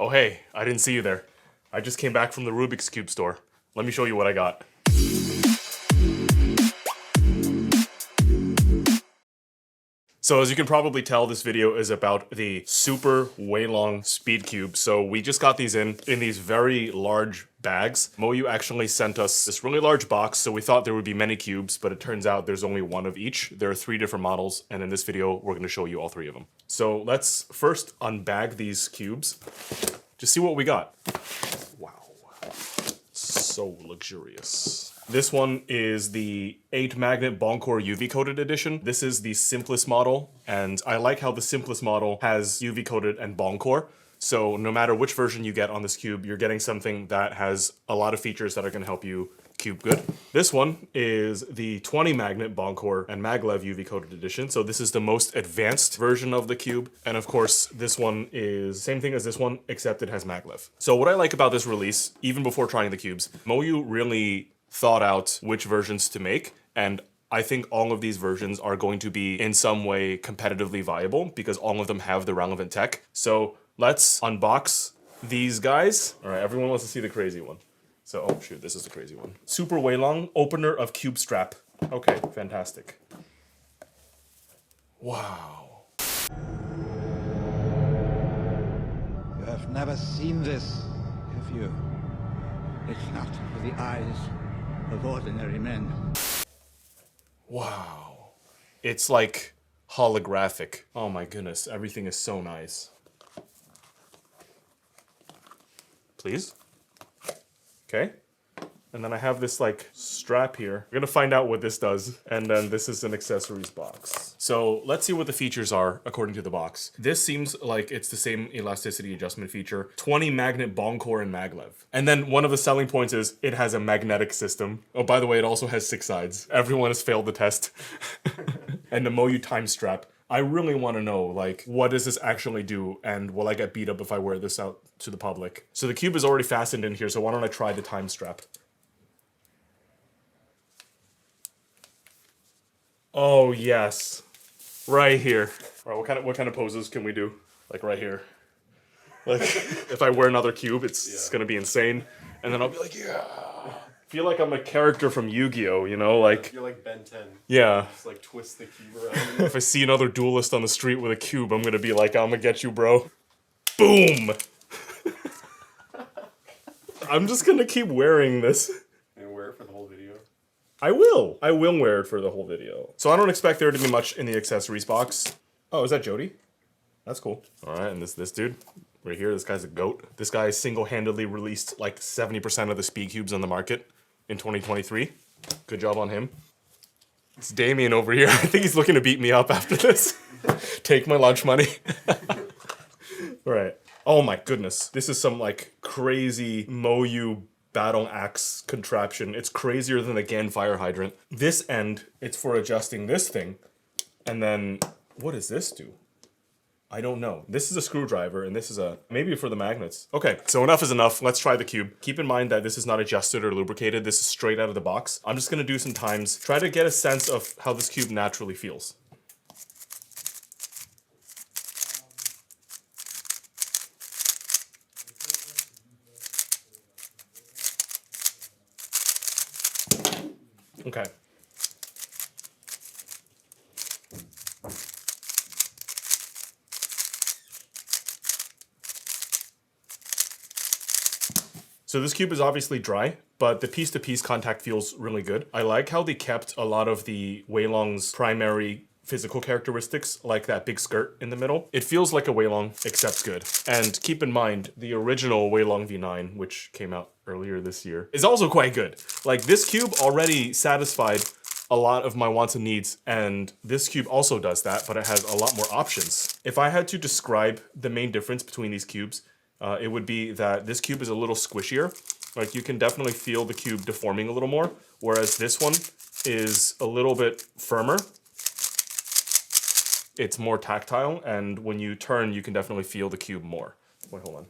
Oh hey, I didn't see you there. I just came back from the Rubik's Cube store. Let me show you what I got. So as you can probably tell, this video is about the super WeiLong speed cube. So we just got these in these very large bags. MoYu actually sent us this really large box, so we thought there would be many cubes, but it turns out there's only one of each. There are 3 different models, and in this video, we're gonna show you all 3 of them. So let's first unbag these cubes. Just see what we got. Wow, so luxurious. This one is the 8 magnet Boncore UV coated edition. This is the simplest model, and I like how the simplest model has UV coated and Boncore. So no matter which version you get on this cube, you're getting something that has a lot of features that are gonna help you cube good. This one is the 20 magnet Boncore and Maglev UV coated edition. So this is the most advanced version of the cube. And of course, this one is same thing as this one, except it has Maglev. So what I like about this release, even before trying the cubes, MoYu really thought out which versions to make, and I think all of these versions are going to be in some way competitively viable because all of them have the relevant tech. So let's unbox these guys. All right, everyone wants to see the crazy one. So, oh shoot, this is the crazy one. Super WeiLong, opener of cube strap. Okay, fantastic. Wow. You have never seen this, have you? It's not for the eyes of ordinary men. Wow. It's like holographic. Oh my goodness, everything is so nice. Please? Okay. And then I have this like strap here. We're gonna find out what this does. And then this is an accessories box. So let's see what the features are according to the box. This seems like it's the same elasticity adjustment feature. 20 magnet Boncore and Maglev. And then one of the selling points is it has a magnetic system. Oh, by the way, it also has 6 sides. Everyone has failed the test. And the MoYu time strap. I really want to know, like, what does this actually do, and will I get beat up if I wear this out to the public? So the cube is already fastened in here, so why don't I try the time strap? Oh yes, right here. All right, what kind of poses can we do? Like right here. Like if I wear another cube, it's gonna be insane, and then I'll be like, yeah. Feel like I'm a character from Yu-Gi-Oh, you know, like... You're like Ben 10. Yeah. Just like twist the cube around. If I see another duelist on the street with a cube, I'm gonna be like, I'm gonna get you, bro. Boom! I'm just gonna keep wearing this. And wear it for the whole video. I will wear it for the whole video. So I don't expect there to be much in the accessories box. Oh, is that Jody? That's cool. All right, and this dude right here, this guy's a goat. This guy single-handedly released like 70% of the speed cubes on the market in 2023. Good job on him. It's Damien over here. I think he's looking to beat me up after this. Take my lunch money. All right. Oh my goodness. This is some like crazy MoYu battle axe contraption. It's crazier than the GAN fire hydrant. This end, it's for adjusting this thing. And then, what does this do? I don't know. This is a screwdriver, and this is a, maybe for the magnets. Okay, so enough is enough. Let's try the cube. Keep in mind that this is not adjusted or lubricated. This is straight out of the box. I'm just gonna do some times, try to get a sense of how this cube naturally feels. Okay. So this cube is obviously dry, but the piece-to-piece contact feels really good. I like how they kept a lot of the WeiLong's primary physical characteristics, like that big skirt in the middle. It feels like a WeiLong, except good. And keep in mind, the original WeiLong V9, which came out earlier this year, is also quite good. Like, this cube already satisfied a lot of my wants and needs, and this cube also does that, but it has a lot more options. If I had to describe the main difference between these cubes, it would be that this cube is a little squishier. Like, you can definitely feel the cube deforming a little more, whereas this one is a little bit firmer. It's more tactile, and when you turn, you can definitely feel the cube more. Wait, hold on.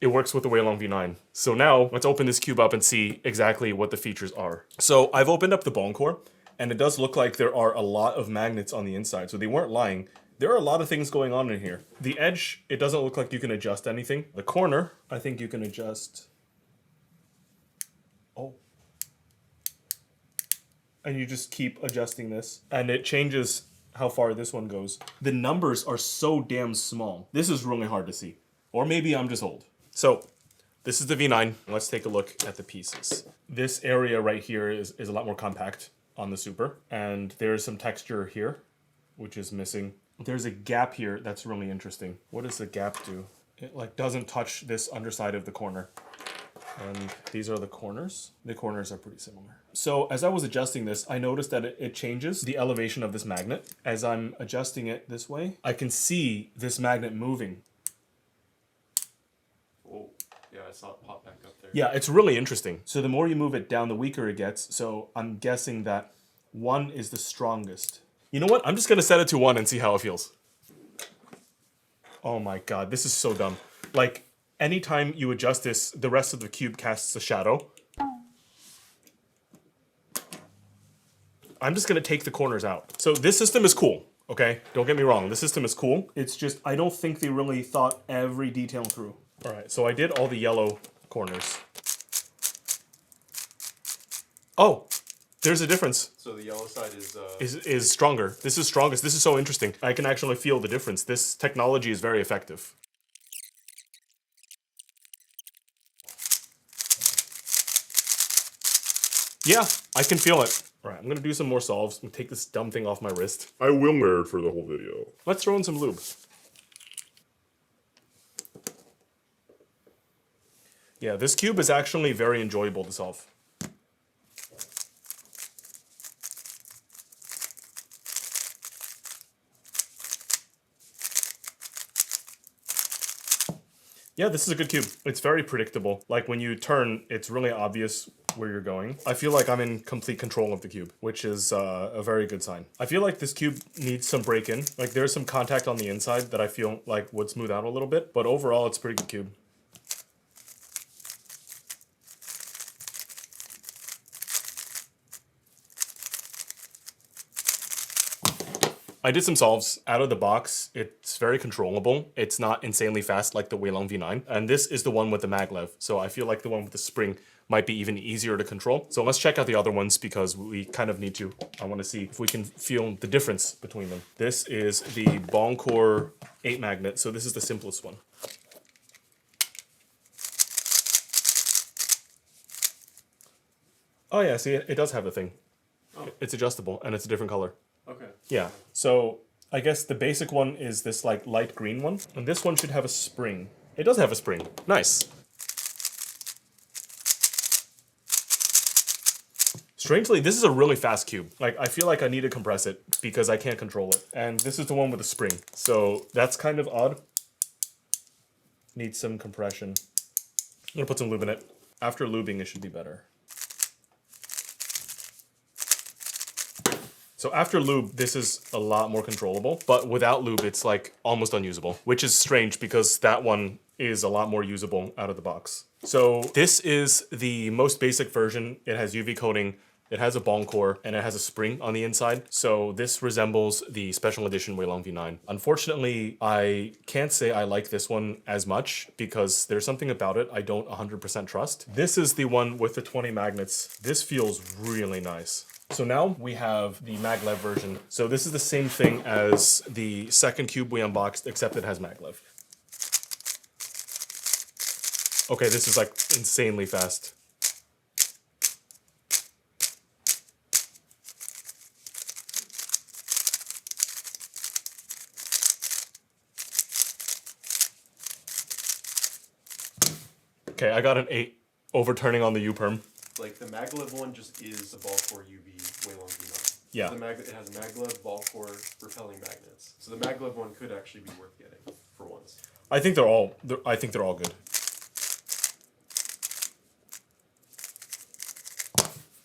It works with the WeiLong V9. So now, let's open this cube up and see exactly what the features are. So I've opened up the Boncore, And it does look like there are a lot of magnets on the inside, so they weren't lying. There are a lot of things going on in here. The edge, it doesn't look like you can adjust anything. The corner, I think you can adjust. Oh. And you just keep adjusting this. And it changes how far this one goes. The numbers are so damn small. This is really hard to see. Or maybe I'm just old. So, this is the V9. Let's take a look at the pieces. This area right here is a lot more compact on the Super. And there's some texture here, which is missing. There's a gap here that's really interesting. What does the gap do? It like doesn't touch this underside of the corner. And these are the corners. The corners are pretty similar. So as I was adjusting this, I noticed that it changes the elevation of this magnet. As I'm adjusting it this way, I can see this magnet moving. Oh, yeah, I saw it pop back up there. Yeah, it's really interesting. So the more you move it down, the weaker it gets. So I'm guessing that 1 is the strongest. You know what? I'm just gonna set it to 1 and see how it feels. Oh my god, this is so dumb. Like, anytime you adjust this, the rest of the cube casts a shadow. I'm just gonna take the corners out. So this system is cool, okay? Don't get me wrong, this system is cool. It's just, I don't think they really thought every detail through. All right, so I did all the yellow corners. Oh, there's a difference. So the yellow side Is stronger. This is strongest. This is so interesting. I can actually feel the difference. This technology is very effective. Yeah, I can feel it. All right, I'm gonna do some more solves and take this dumb thing off my wrist. I will wear it for the whole video. Let's throw in some lube. Yeah, this cube is actually very enjoyable to solve. Yeah, this is a good cube. It's very predictable. Like when you turn, it's really obvious where you're going. I feel like I'm in complete control of the cube, which is a very good sign. I feel like this cube needs some break-in. Like there's some contact on the inside that I feel like would smooth out a little bit, but overall it's a pretty good cube. I did some solves out of the box. It's very controllable. It's not insanely fast like the WeiLong V9. And this is the one with the Maglev. So I feel like the one with the spring might be even easier to control. So let's check out the other ones because we kind of need to. I want to see if we can feel the difference between them. This is the Bongcore 8 magnet. So this is the simplest one. Oh yeah, see, it does have a thing. Oh. It's adjustable and it's a different color. Okay. Yeah, so I guess the basic one is this like light green one, and this one should have a spring. It does have a spring. Nice. Strangely, this is a really fast cube. Like, I feel like I need to compress it because I can't control it. And this is the one with the spring. So that's kind of odd. Needs some compression. I'm gonna put some lube in it. After lubing, it should be better. So after lube, this is a lot more controllable, but without lube, it's like almost unusable, which is strange because that one is a lot more usable out of the box. So this is the most basic version. It has UV coating, it has a Bongcore, and it has a spring on the inside. So this resembles the special edition WeiLong V9. Unfortunately, I can't say I like this one as much because there's something about it I don't 100% trust. This is the one with the 20 magnets. This feels really nice. So now we have the Maglev version. So this is the same thing as the second cube we unboxed, except it has Maglev. Okay, this is like insanely fast. Okay, I got an 8 overturning on the U-perm. Like the Maglev one just is a Ballcore UV WeiLong V9. Yeah. So it has Maglev Ballcore repelling magnets. So the Maglev one could actually be worth getting for once. I think they're all good.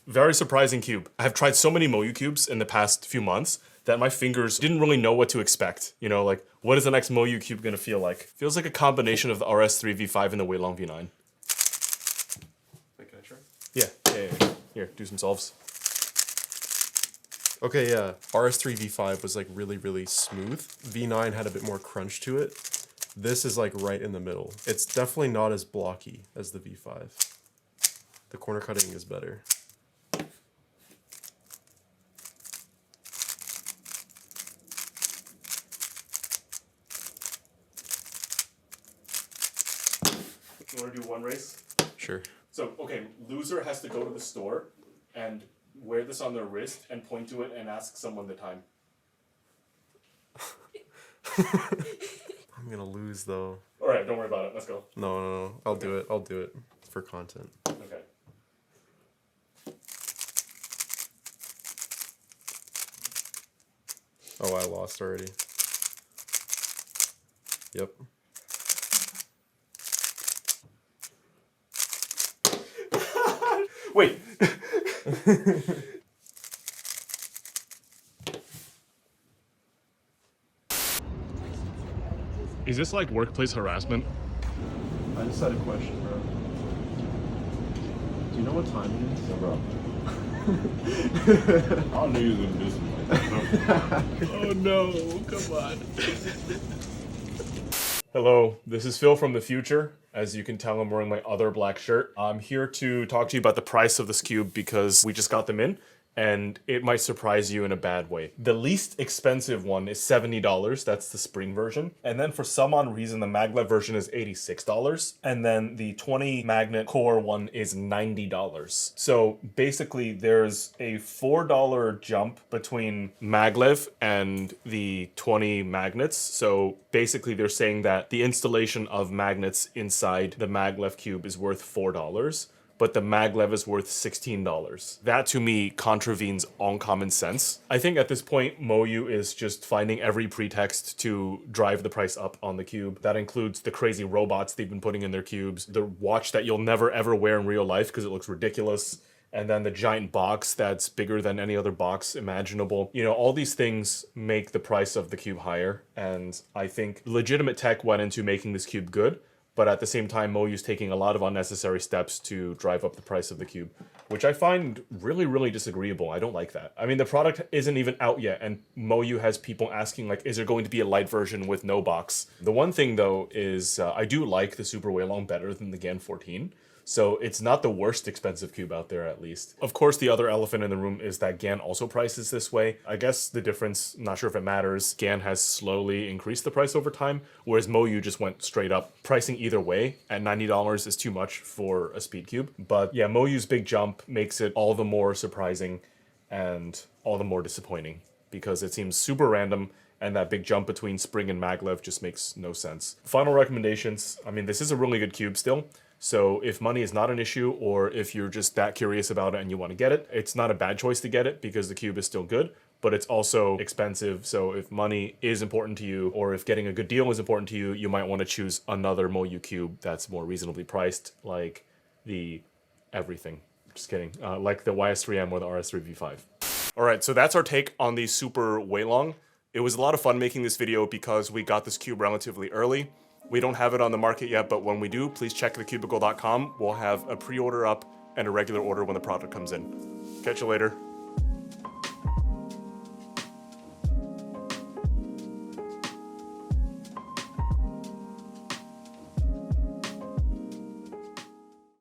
Very surprising cube. I have tried so many MoYu cubes in the past few months that my fingers didn't really know what to expect. You know, like, what is the next MoYu cube gonna feel like? Feels like a combination of the RS3 V5 and the WeiLong V9. Wait, can I try? Yeah. Here, do some solves. Okay, yeah. RS3 V5 was like really, really smooth. V9 had a bit more crunch to it. This is like right in the middle. It's definitely not as blocky as the V5. The corner cutting is better. You want to do one race? Sure. So, okay, loser has to go to the store and wear this on their wrist and point to it and ask someone the time. I'm gonna lose though. All right, don't worry about it. Let's go. No. I'll do it. I'll do it for content. Okay. Oh, I lost already. Yep. Wait. Is this like workplace harassment? I just had a question, bro. Do you know what time it is? Yeah, bro. I knew you was gonna do something like that. Oh no, come on. Hello, this is Phil from the future. As you can tell, I'm wearing my other black shirt. I'm here to talk to you about the price of this cube because we just got them in and it might surprise you in a bad way. The least expensive one is $70, that's the spring version. And then for some odd reason, the Maglev version is $86. And then the 20 magnet core one is $90. So basically there's a $4 jump between Maglev and the 20 magnets. So basically they're saying that the installation of magnets inside the Maglev cube is worth $4. But the Maglev is worth $16. That to me contravenes all common sense. I think at this point, MoYu is just finding every pretext to drive the price up on the cube. That includes the crazy robots they've been putting in their cubes, the watch that you'll never ever wear in real life because it looks ridiculous, and then the giant box that's bigger than any other box imaginable. You know, all these things make the price of the cube higher, and I think legitimate tech went into making this cube good. But at the same time, MoYu's taking a lot of unnecessary steps to drive up the price of the cube, which I find really, really disagreeable. I don't like that. I mean, the product isn't even out yet, and MoYu has people asking, like, is there going to be a light version with no box? The one thing, though, is I do like the Super WeiLong better than the GAN 14. So it's not the worst expensive cube out there, at least. Of course, the other elephant in the room is that GAN also prices this way. I guess the difference, not sure if it matters, GAN has slowly increased the price over time, whereas MoYu just went straight up. Pricing either way at $90 is too much for a speed cube. But yeah, MoYu's big jump makes it all the more surprising and all the more disappointing because it seems super random, and that big jump between Spring and Maglev just makes no sense. Final recommendations. I mean, this is a really good cube still. So if money is not an issue, or if you're just that curious about it and you want to get it, it's not a bad choice to get it because the cube is still good, but it's also expensive. So if money is important to you, or if getting a good deal is important to you, you might want to choose another MoYu cube that's more reasonably priced, like the everything. Just kidding. Like the YS3M or the RS3 V5. All right, so that's our take on the Super WeiLong. It was a lot of fun making this video because we got this cube relatively early. We don't have it on the market yet, but when we do, please check TheCubicle.com. We'll have a pre-order up and a regular order when the product comes in. Catch you later.